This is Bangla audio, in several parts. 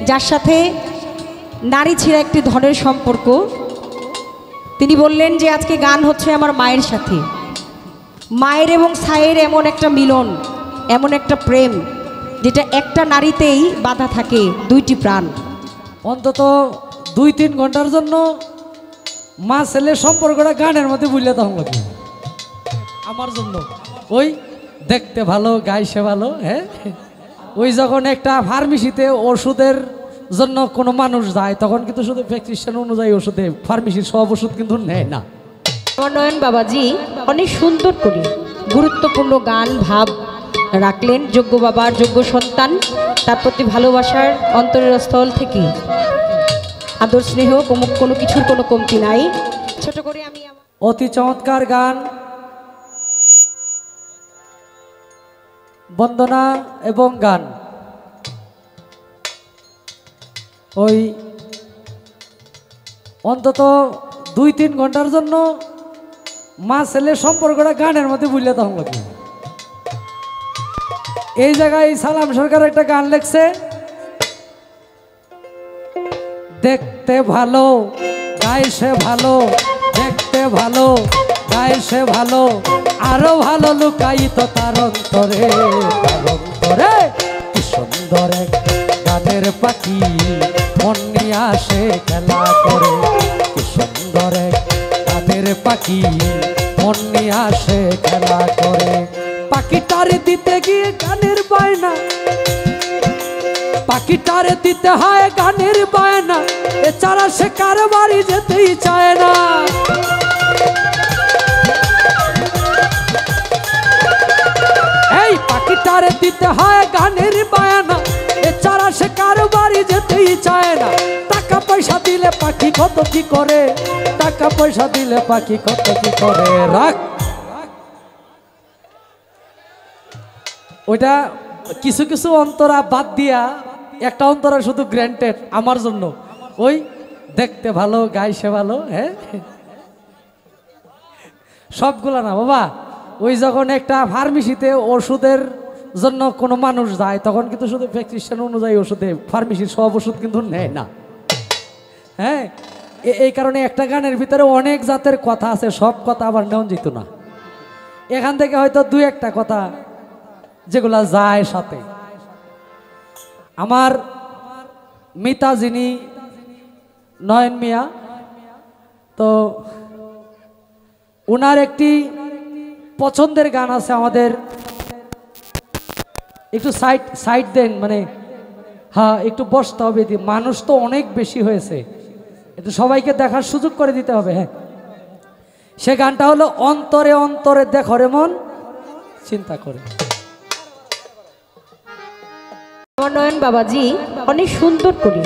যার সাথে নারী ছিল একটি ধনের সম্পর্ক, তিনি বললেন যে আজকে গান হচ্ছে আমার মায়ের সাথে। মায়ের এবং ছায়ের এমন একটা মিলন, এমন একটা প্রেম যেটা একটা নারীতেই বাধা থাকে দুইটি প্রাণ। অন্তত 2-3 ঘন্টার জন্য মা ছেলের সম্পর্কটা গানের মধ্যে বুঝলে তখন লাগবে আমার জন্য। ওই দেখতে ভালো, গাইছে ভালো। হ্যাঁ, ওই যখন একটা ফার্মেসিতে ওষুধের জন্য কোনো মানুষ যায় তখন কিন্তু শুধু প্রেসক্রিপশন অনুযায়ী ওষুধে, ফার্মেসির সব ওষুধ কিন্তু নেয় না। আমার নয়ন বাবাজি অনেক সুন্দর করে গুরুত্বপূর্ণ গান ভাব রাখলেন। যোগ্য বাবার যোগ্য সন্তান, তার প্রতি ভালোবাসার অন্তরের স্থল থেকে আদর স্নেহ কোনো কিছুর কোনো কমতি নাই। ছোট করে আমি অতি চমৎকার গান, বন্দনা এবং গান। ওই অন্তত 2-3 ঘন্টার জন্য মা ছেলের সম্পর্কটা গানের মধ্যে বুঝলে তখন লাগবে। এই জায়গায় সালাম সরকার একটা গান লেখছে, দেখতে ভালো গাইছে ভালো, দেখতে ভালো গাইছে ভালো, আরো ভালো লুকায়িত তার অন্তরে, তার অন্তরে কি সুন্দর এক গানের পাখি মন নিয়ে আসে খেলা করে, কি সুন্দর এক গানের পাখি মন নিয়ে আসে খেলা করে। পাখিটারে দিতে গিয়ে গানের বায়না, পাখিটারে দিতে হয় গানের বায়না, এছাড়া সে কার বাড়ি যেতেই চায় না। এই পাখিটারে দিতে হয় গানের বায়না, এছাড়া সে কার বাড়ি যেতেই চায় না। টাকা পয়সা দিলে পাখি কত কি করে, টাকা পয়সা দিলে পাখি কত কি করে। রাখ ওইটা কিছু কিছু অন্তরা বাদ দিয়া একটা অন্তরা শুধু গ্র্যান্টেড আমার জন্য। ওই দেখতে ভালো গাইছে ভালো, হ্যাঁ সবগুলা না বাবা। ওই যখন একটা ফার্মেসিতে ওষুধের জন্য কোনো মানুষ যায় তখন কিন্তু শুধু প্রেসক্রিপশন অনুযায়ী ওষুধে, ফার্মেসির সব ওষুধ কিন্তু নেয় না। হ্যাঁ, এই কারণে একটা গানের ভিতরে অনেক জাতের কথা আছে, সব কথা আবার নেওয়া যেত না। এখান থেকে হয়তো 2-1টা কথা যেগুলা যায় সাথে। আমার মিতা যিনি নয়ন মিয়া, তো ওনার একটি পছন্দের গান আছে, আমাদের একটু সাইড দেন, মানে হ্যাঁ একটু বসতে হবে, মানুষ তো অনেক বেশি হয়েছে, একটু সবাইকে দেখার সুযোগ করে দিতে হবে। হ্যাঁ, সে গানটা হলো অন্তরে অন্তরে দেখো রে মন চিন্তা করে। আমার নয়ন বাবাজি অনেক সুন্দর করে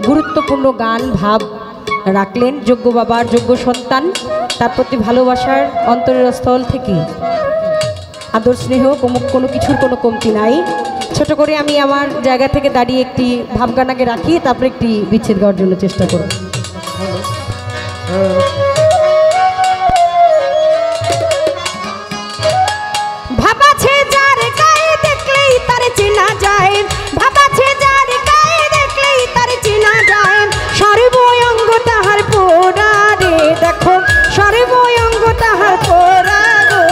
গুরুত্বপূর্ণ গান ভাব রাখলেন। যোগ্য বাবার যোগ্য সন্তান, তার প্রতি ভালোবাসার অন্তরের স্থল থেকে আদর স্নেহ কোনো কিছুর কোনো কমতি নাই। ছোট করে আমি আমার জায়গা থেকে দাঁড়িয়ে একটি ভাবগান আগে রাখি, তারপরে একটি বিচ্ছেদ গাওয়ার জন্য চেষ্টা করব। ভাবাছে যার গায়ে দেখলেই তার চেনা যায়, ভাবাছে যার গায়ে দেখলেই তার চেনা যায়, সর্বঙ্গ তাহার পোড়া রে, দেখো সর্বঙ্গ তাহার পোড়া গো।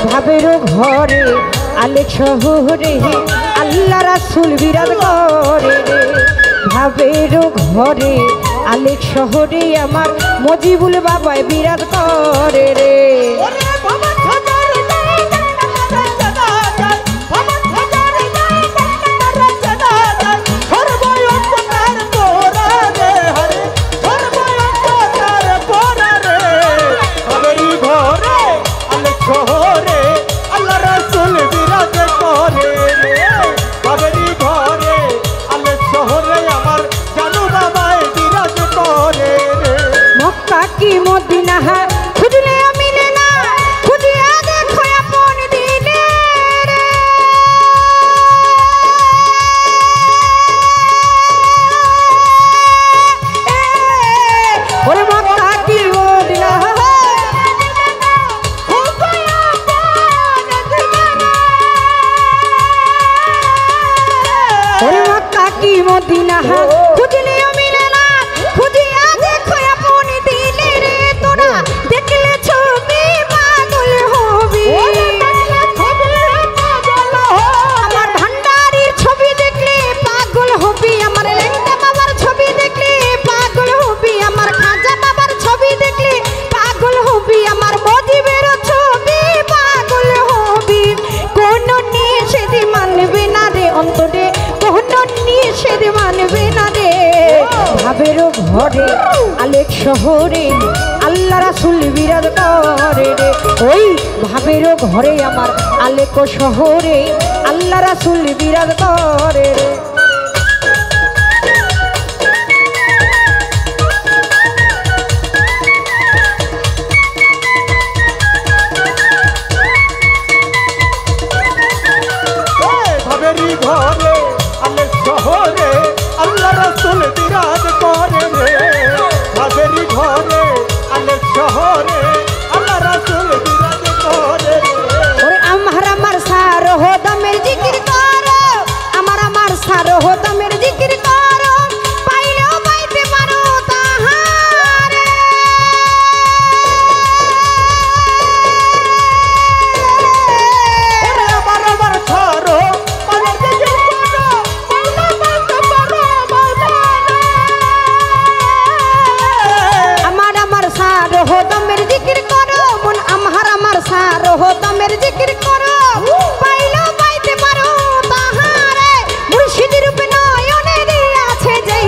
ভাবেরও ঘরে আলেক শহরে আল্লাহ রাসূল বিরাজ করে রে, ভাবেরও ঘরে আলেক শহরে আমার মজিবুল বাবায় বিরাজ করে রে। মক্কা কি মদিনা খুঁজলে মিলে না, আহা খুঁজলেও মিলে না খুঁজিয়া দেখো আপন দিলে রে তোরা দেখলে ছবি পাগল হবি আমার ভান্ডারির ছবি দেখলে পাগল হবি আমার লেঙ্গা বাবার ছবি দেখলে পাগল হবি আমার খাজা বাবার ছবি দেখলে পাগল হবি আমার মজিবের ছবি পাগল হবি কোন নিষেধ মানবে না রে অন্তরে কোন নিষেধ মানবে না রে ভাবেরও ঘরে আলেক শহরে আল্লাহ রাসূল বিরাজ করে রে ওই ভাবেরও ঘরে আমার আলেক শহরে আল্লাহ রাসূল বিরাজ করে রে ভাবেরি ঘরে আলেক শহরে আল্লাহ রাসূল বিরাজ করে রে ভাবেরি ঘরে আলেক শহরে আল্লাহ রাসূল বিরাজ করে রে ওরে আমার সার হো দমের জিকির করো আমার সার হো দমের জিকির করো পাইলেও পাইতে পারো তাহারে বারবার ছাড়ো পালাতে আমার সার হো দমের জিকির করো মন আমার সার হো দমের জিকির করো পাইলেও পাইতে পারো তাহারে মুর্শিদের রূপে নয়নে দিয়ে আছে যেই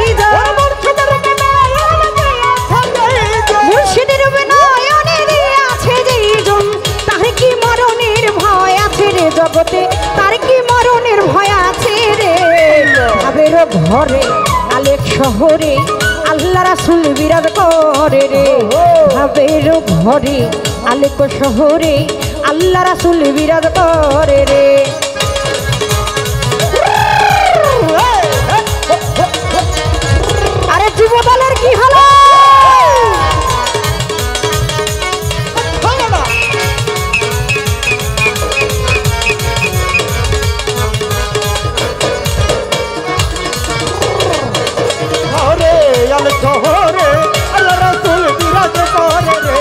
মুর্শিদের রূপে নয়নে দিয়ে আছে যেই জন তার কি মরণের ভয় আছে রে জগতে তার কি মরণের ভয় আছে রে ভাবেরও ঘরে আলেক শহরে আল্লাহ রাসূল বিরাজ করে রে ভাবেরও ঘরে আলেক শহরে আল্লাহ রাসূল বিরাজ করে রে আরে যুবদলের কি হলো ঘরে আলেক শহরে আল্লাহ রাসূল বিরাজ করে রে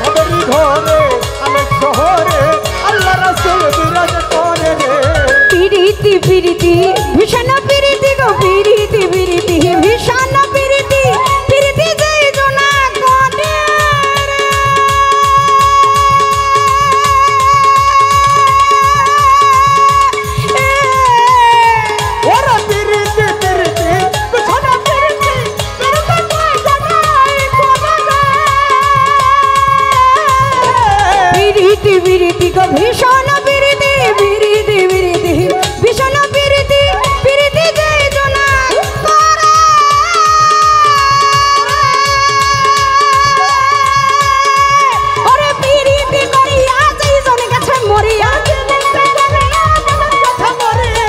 ভাবেরি ঘরে আলেক শহরে আল্লাহ রাসূল বিরাজ করে রে পিরিতি পিরিতি ভীষণ পিরিতি গো পিরিতি পিরিতি ভীষণ পিরিতি পিরিতি যাই জনা কোটে ওরা পিরিতি পিরিতি বিছানা পিরিতি পিরিতি কই জানাই পিরিতি পিরিতি গো ভীষণ পিরিতি পিরিতি পিরিতি ভীষণ পিরিতি পিরিতি যাই জনা করে ওরে পিরিতি করিয়া যাই জন গেছে মরিয়া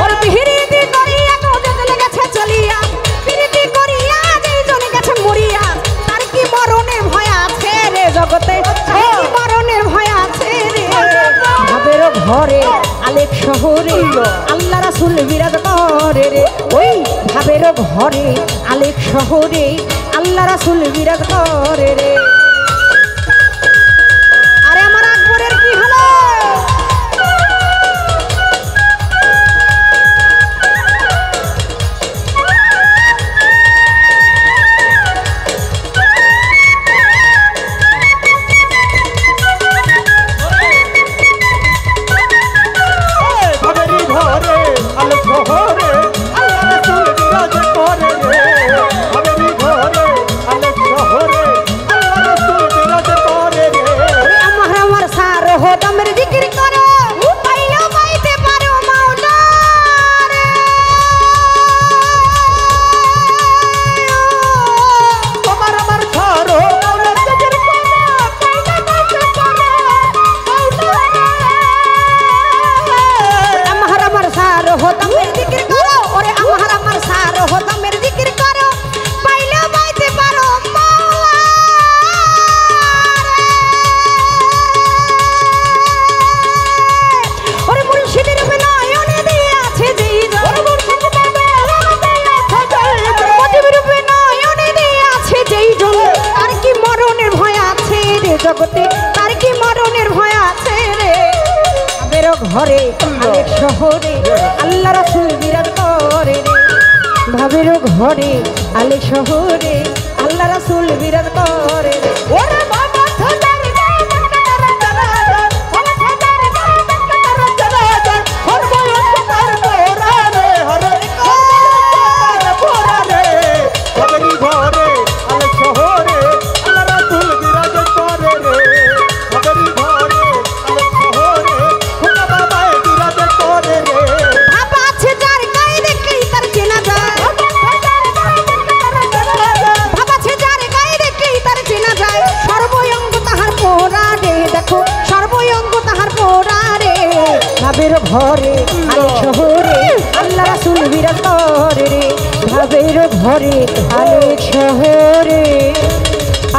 ওরে পিরিতি করিয়া কোজে গেছে চলিয়া পিরিতি করিয়া যাই জন গেছে মরিয়া তার কি মরণের ভয় আছে রে জগতে তার কি মরণের ভয় আছে রে ভাবেরও ঘরে আলেক শহরে আল্লাহ রাসূল বিরাজ করে রে ওই ভাবেরও ঘরে আলেক শহরে আল্লাহ রাসূল বিরাজ করে রে আরে আমার আকবরের কি হলো ভাবেরি ঘরে আলেক শহরে আল্লাহ রাসূল বিরাজ করে রে ভাবেরি ঘরে আলেক শহরে আল্লাহ ঘরে আলেক শহরে আল্লাহ রাসূল বিরাজ করে রে ভাবের ঘরে আলেক শহরে আল্লাহ রাসূল বিরাজ করে রে ওরে বাবা খোদার গায়ে মক্কার জানাজা ওরে খোদার গায়ে মক্কার জানাজা হর বয়স তার পোরা রে হরে পোরা রে ভাবেরি ঘরে আলেক শহরে আল্লাহ রাসূল বিরাজ করে রে ভাবেরি ঘরে আলেক শহরে খোদা বাবায় বিরাজ করে রে বাবা আছে যার গায়ে দেখলেই তার চেনা যায় বাবা আছে যার গায়ে দেখলেই তার চেনা যায় সর্বঙ্গ তাহার পোরা রে দেখো সর্বঙ্গ তাহার পোরা রে ভাবের ঘরে আলেক শহরে আল্লাহ রাসূল বিরাজ করে রে ভাবের ঘরে আলেক শহরে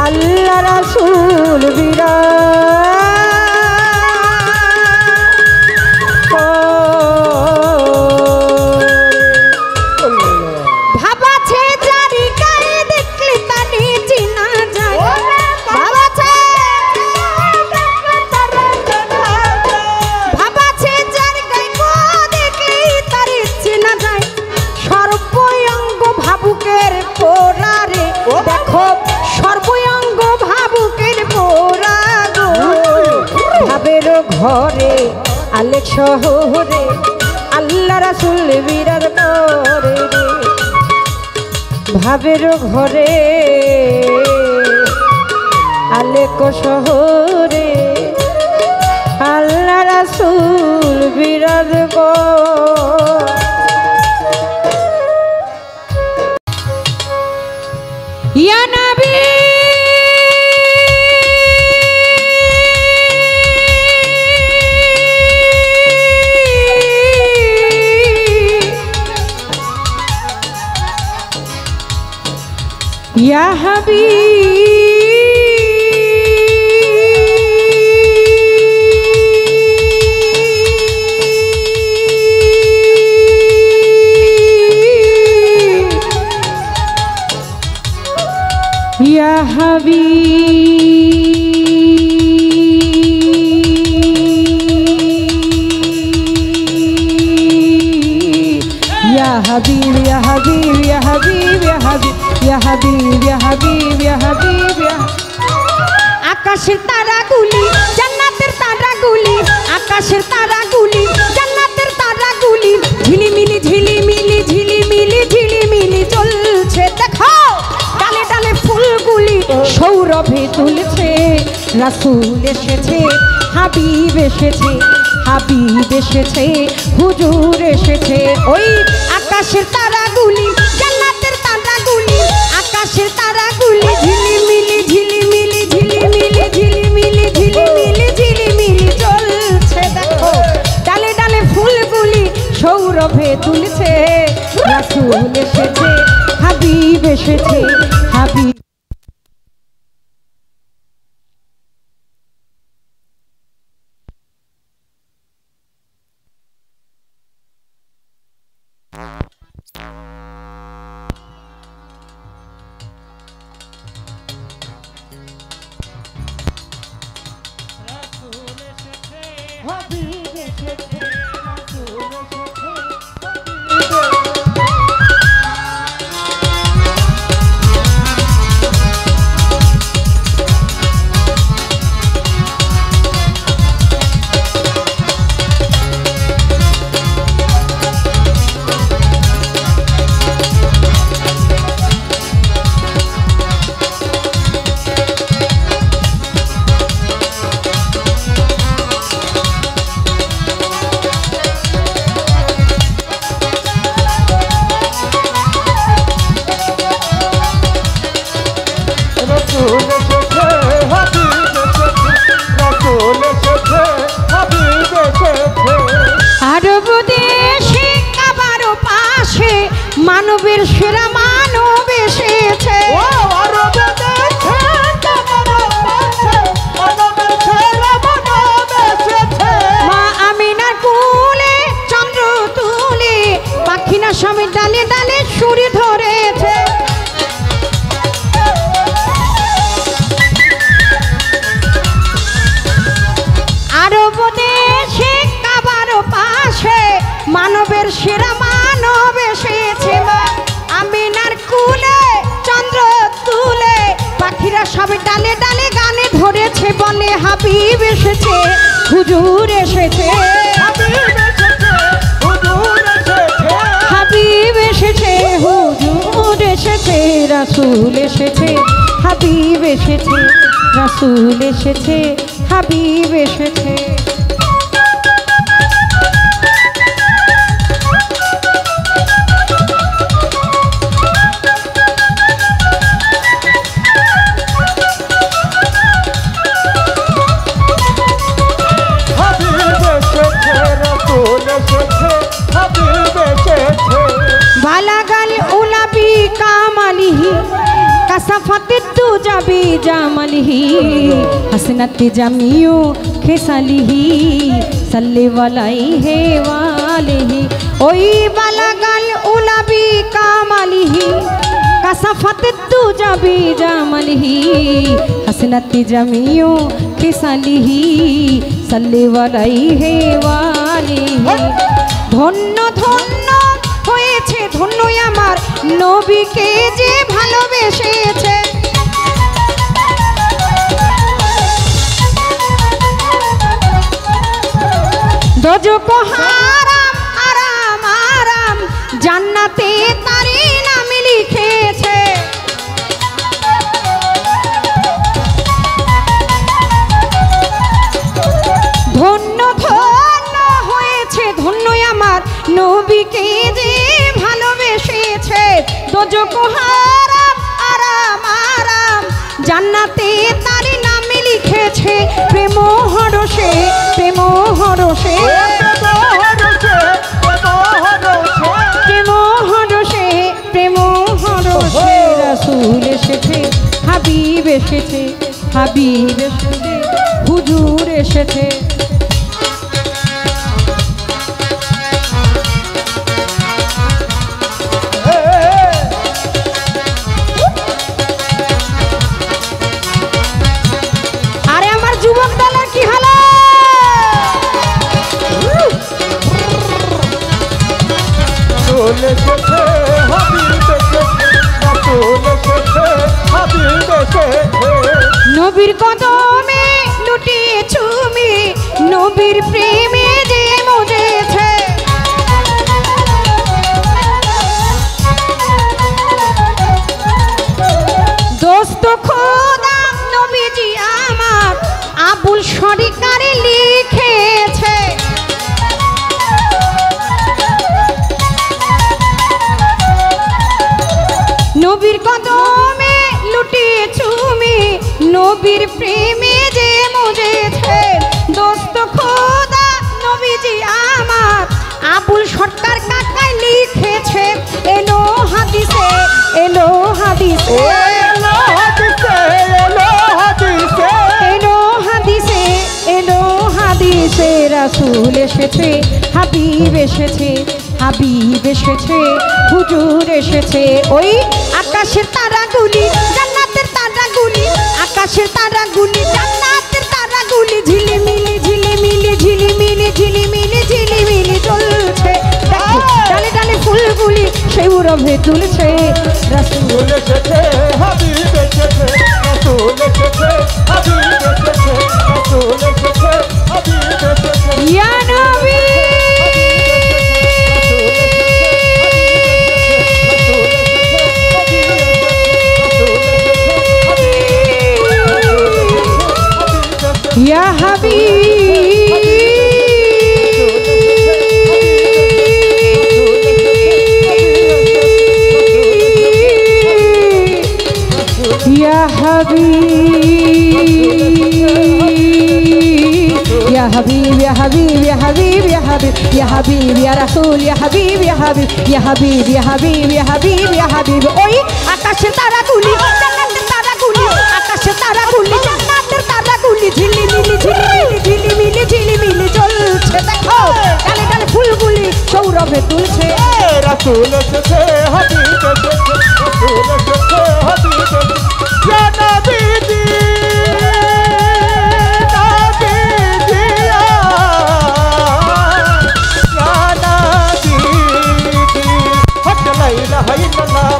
আল্লাহ রাসূল বিরাজ ভাবাছে যারি গায়ে দেখলে তারে চেনা যায় ভাবাছে ভাবাছে যার গায়ে গো দেখলেই তারে চেনা যায় সর্বঙ্গ ভাবুকের পোরা রে দেখো সর্বঙ্গ ভাবুকের পোরা গো ভাবের ঘরে আলেক শহরে আল্লাহ রাসূল বিরাজ করে রে ভাবের ঘরে আলেক শহরে আল্লাহ রাসূল বিরাজ করে ইয়া নবী ইয়া হাবিব ইয়া হাবিব ইয়া হাবিব ইয়া হাবিব ইয়া হাবিব ইয়া হাবিব ইয়া হাবিব ইয়া হাবিব ইয়া আকাশের তারাগুলি জান্নাতের তারাগুলি আকাশের তারাগুলি জান্নাতের তারাগুলি ঝিলিমিলি ঝিলিমিলি ঝিলিমিলি ঝিলিমিলি চলছে দেখো ডালে ডালে ফুলগুলি সৌরভে তুলছে রাসূল এসেছে হাবিব এসেছে হাবিব এসেছে হুজুর এসেছে ওই আকাশের তারাগুলি জান্নাতের তারাগুলি আকাশের তারাগুলি ঝিলিমিলি ঝিলিমিলি ঝিলিমিলি ঝিলিমিলি ঝিলিমিলি ঝিলিমিলি চলছে দেখো ডালে ডালে ফুলগুলি সৌরভে তুলছে রাসূল এসেছে হাবিব এসেছে হাবিব সবে ডালে ডালে গানে ধরেছে বলে হাবিব এসেছে হুজুর এসেছে হাবিব এসেছে হুজুর এসেছে রাসূল এসেছে হাবিব এসেছে রাসূল এসেছে হাবিব এসেছে बालागल उलाबी कामलिही कसफत तू जाबी जामलिही हसनत जमियो खेसलिही सल्ले वालाई है वालेही ओई बालागल उलाबी कामलिही कसफत तू जाबी जामलिही हसनत जमियो खेसलिही सल्ले वालाई है वालेही धन्य धन्य হয়েছে ধন্য আমার নবীকে যে ভালোবেসেছে দোজখ হারাম আরাম আরাম জান্নাতে তারই নাম লিখেছে ধন্য ধন্য হয়েছে ধন্য আমার নবীকে যে ভালোবেসেছে দোজখ হারাম আরাম আরাম জান্নাতে তার নাম লিখেছে প্রেম হরষে প্রেম হরষে প্রেম হরষে প্রেম হরষে রাসূল এসেছে হাবিব এসেছে হাবিব এসেছে হুজুর এসেছে যুবক দলের কি হলো নবীর কদমে লুটিয়ে চুমি নবীর প্রেমে যে মজেছে দোস্ত খোদা নবীজি আমার আবুল সরকারে লিখেছে নবীর কদমে লুটিয়ে চুমি নবীর প্রেমে যে মজেছে দোস্ত খোদা নবীজি আমার আবুল সরকার কাকায় লিখেছে এলো হাদিসে এলো হাদিসে এলো হাদিসে এলো হাদিসে এলো হাদিসে এলো হাদিসে রাসূল এসেছে হাবিব এসেছে হাবিব এসেছে হুজুর এসেছে ওই আকাশের তারাগুলি জান্নাতের তারাগুলি আকাশের তারাগুলি জান্নাতের তারাগুলি ঝিলিমিলি ঝিলিমিলি ঝিলিমিলি ঝিলিমিলি ঝিলিমিলি জ্বলছে ডালে ডালে ফুলগুলি সেই উরভে তুলছে রাসূল এসেছে হাবিব এসেছে রাসূল এসেছে হাবিব এসেছে রাসূল এসেছে হাবিব এসেছে ইয়া নবী ইয়া হাবিব ইয়া হাবিব ইয়া হাবিব ইয়া হাবিব ইয়া হাবিব ইয়া হাবিব ইয়া রাসূল ইয়া হাবিব ইয়া হাবিব ইয়া হাবিব ইয়া হাবিব ইয়া হাবিব ইয়া হাবিব ওই আকাশের তারাগুলি জান্নাতের তারাগুলি আকাশের তারাগুলি জান্নাতের তারাগুলি ঝিলিমিলি ঝিলিমিলি ঝিলিমিলি ঝিলিমিলি জ্বলছে দেখো ডালে ডালে ফুলগুলি সৌরভে তুলছে রাসূল এসেছে হাবিব এসেছে রাসূল এসেছে হাবিব এসেছে ইয়া নবীজি لا إله إلا الله